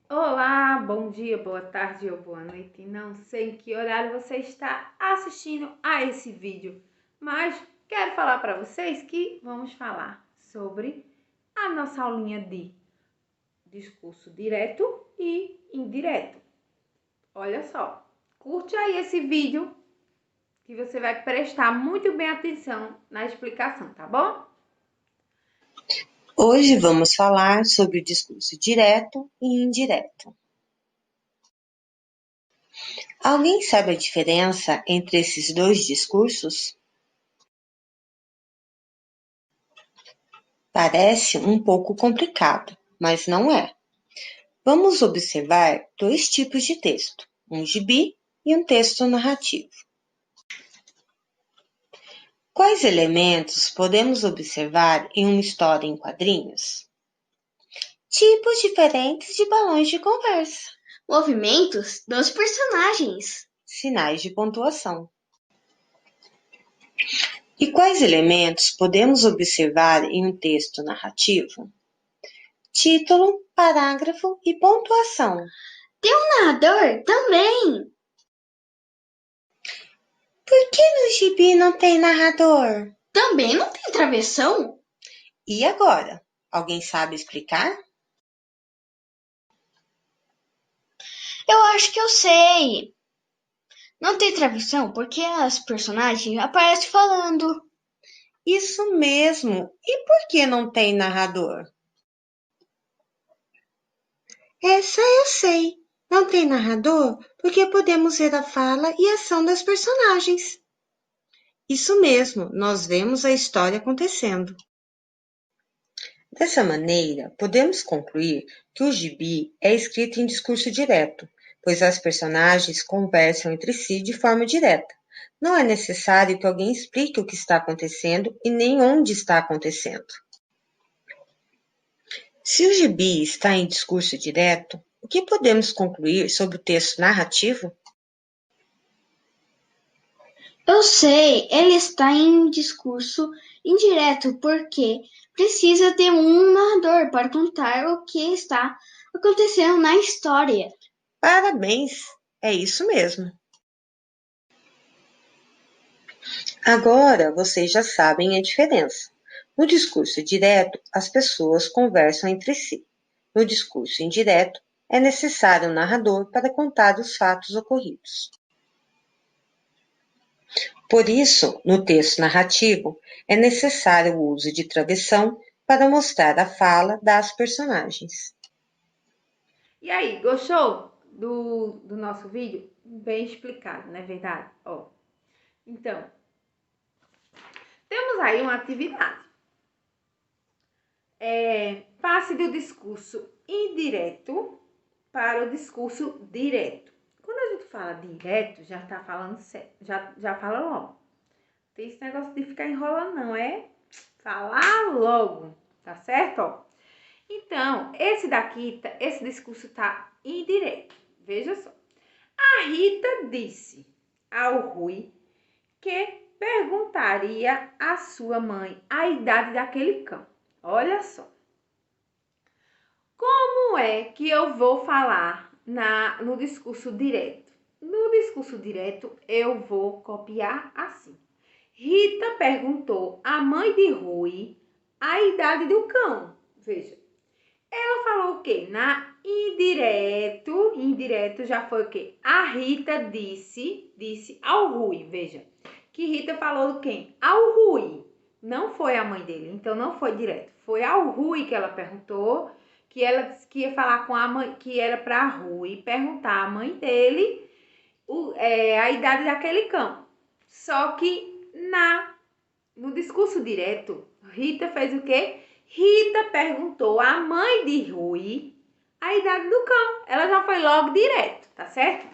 Olá, bom dia, boa tarde ou boa noite. Não sei em que horário você está assistindo a esse vídeo, mas quero falar para vocês que vamos falar sobre a nossa aulinha de discurso direto e indireto. Olha só, curte aí esse vídeo que você vai prestar muito bem atenção na explicação, tá bom? Hoje vamos falar sobre o discurso direto e indireto. Alguém sabe a diferença entre esses dois discursos? Parece um pouco complicado, mas não é. Vamos observar dois tipos de texto, um gibi e um texto narrativo. Quais elementos podemos observar em uma história em quadrinhos? Tipos diferentes de balões de conversa, Movimentos dos personagens. sinais de pontuação. E quais elementos podemos observar em um texto narrativo? Título, parágrafo e pontuação. Tem um narrador também. Por que no gibi não tem narrador? Também não tem travessão? E agora? Alguém sabe explicar? Eu acho que eu sei. Não tem travessão porque as personagens aparecem falando. Isso mesmo. E por que não tem narrador? Essa eu sei. Não tem narrador porque podemos ver a fala e a ação das personagens. Isso mesmo, nós vemos a história acontecendo. Dessa maneira, podemos concluir que o gibi é escrito em discurso direto, pois as personagens conversam entre si de forma direta. Não é necessário que alguém explique o que está acontecendo e nem onde está acontecendo. Se o gibi está em discurso direto, o que podemos concluir sobre o texto narrativo? Eu sei, ele está em discurso indireto porque precisa ter um narrador para contar o que está acontecendo na história. Parabéns! É isso mesmo. Agora vocês já sabem a diferença. No discurso direto, as pessoas conversam entre si. No discurso indireto, é necessário um narrador para contar os fatos ocorridos. Por isso, no texto narrativo, é necessário o uso de travessão para mostrar a fala das personagens. E aí, gostou do nosso vídeo? Bem explicado, não é verdade? Ó, então, temos aí uma atividade. Passe do discurso indireto para o discurso direto. Quando a gente fala direto, já tá falando sério, já fala logo. Tem esse negócio de ficar enrolando, não, é falar logo, tá certo? Ó, então, esse discurso tá indireto. Veja só. A Rita disse ao Rui que perguntaria à sua mãe a idade daquele cão. Olha só. Como é que eu vou falar no discurso direto? No discurso direto, eu vou copiar assim. Rita perguntou à mãe de Rui a idade do cão. Veja. Ela falou o quê? Na indireto já foi o quê? A Rita disse ao Rui, veja. Que Rita falou do quem? Ao Rui. Não foi a mãe dele, então não foi direto. Foi ao Rui que ela perguntou, que ela disse que ia falar com a mãe, que era para Rui perguntar à mãe dele a idade daquele cão. Só que no discurso direto, Rita fez o quê? Rita perguntou à mãe de Rui a idade do cão. Ela já foi logo direto, tá certo?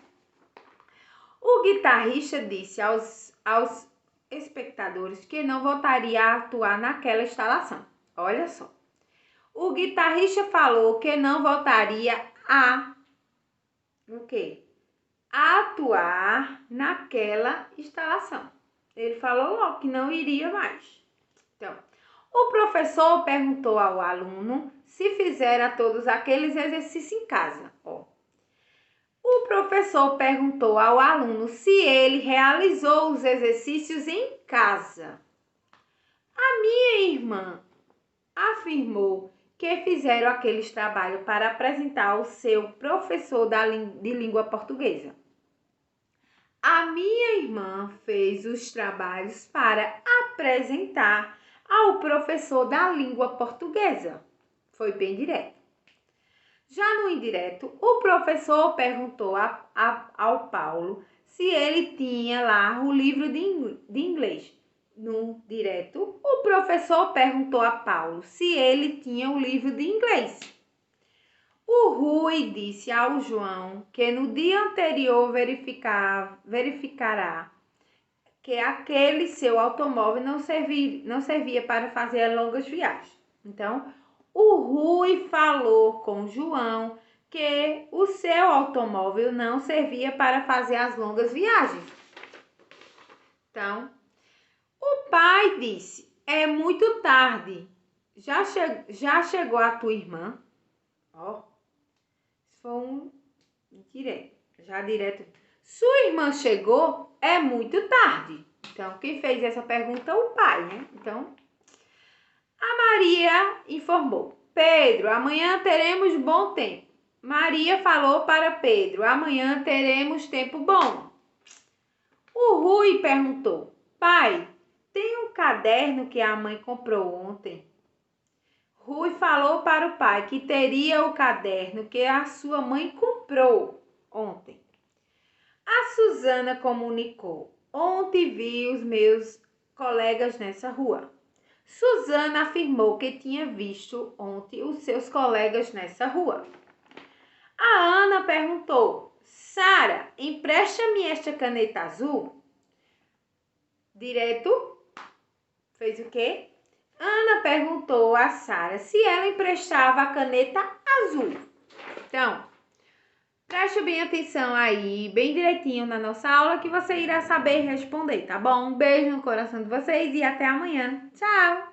O guitarrista disse aos espectadores que não voltaria a atuar naquela instalação. Olha só. O guitarrista falou que não voltaria o quê? A atuar naquela instalação. Ele falou logo que não iria mais. Então, O professor perguntou ao aluno se fizera todos aqueles exercícios em casa. Ó. O professor perguntou ao aluno se ele realizou os exercícios em casa. A minha irmã afirmou que fizeram aqueles trabalhos para apresentar ao seu professor de língua portuguesa. A minha irmã fez os trabalhos para apresentar ao professor da língua portuguesa. Foi bem direto. Já no indireto, o professor perguntou ao Paulo se ele tinha lá o livro de inglês. No direto, o professor perguntou a Paulo se ele tinha o livro de inglês. O Rui disse ao João que no dia anterior verificará que aquele seu automóvel não servia para fazer longas viagens. Então, o Rui falou com o João que o seu automóvel não servia para fazer as longas viagens. Então, o pai disse: é muito tarde. Já chegou a tua irmã? Ó, isso foi um direto. Já direto. Sua irmã chegou? É muito tarde. Então, quem fez essa pergunta é o pai, né? Então, a Maria informou: Pedro, amanhã teremos bom tempo. Maria falou para Pedro: amanhã teremos tempo bom. O Rui perguntou: pai, tem um caderno que a mãe comprou ontem? Rui falou para o pai que teria o caderno que a sua mãe comprou ontem. A Susana comunicou: ontem vi os meus colegas nessa rua. Susana afirmou que tinha visto ontem os seus colegas nessa rua. A Ana perguntou: Sara, empresta-me esta caneta azul? Direto fez o quê? Ana perguntou a Sara se ela emprestava a caneta azul. Então, preste bem atenção aí, bem direitinho na nossa aula, que você irá saber responder, tá bom? Um beijo no coração de vocês e até amanhã. Tchau!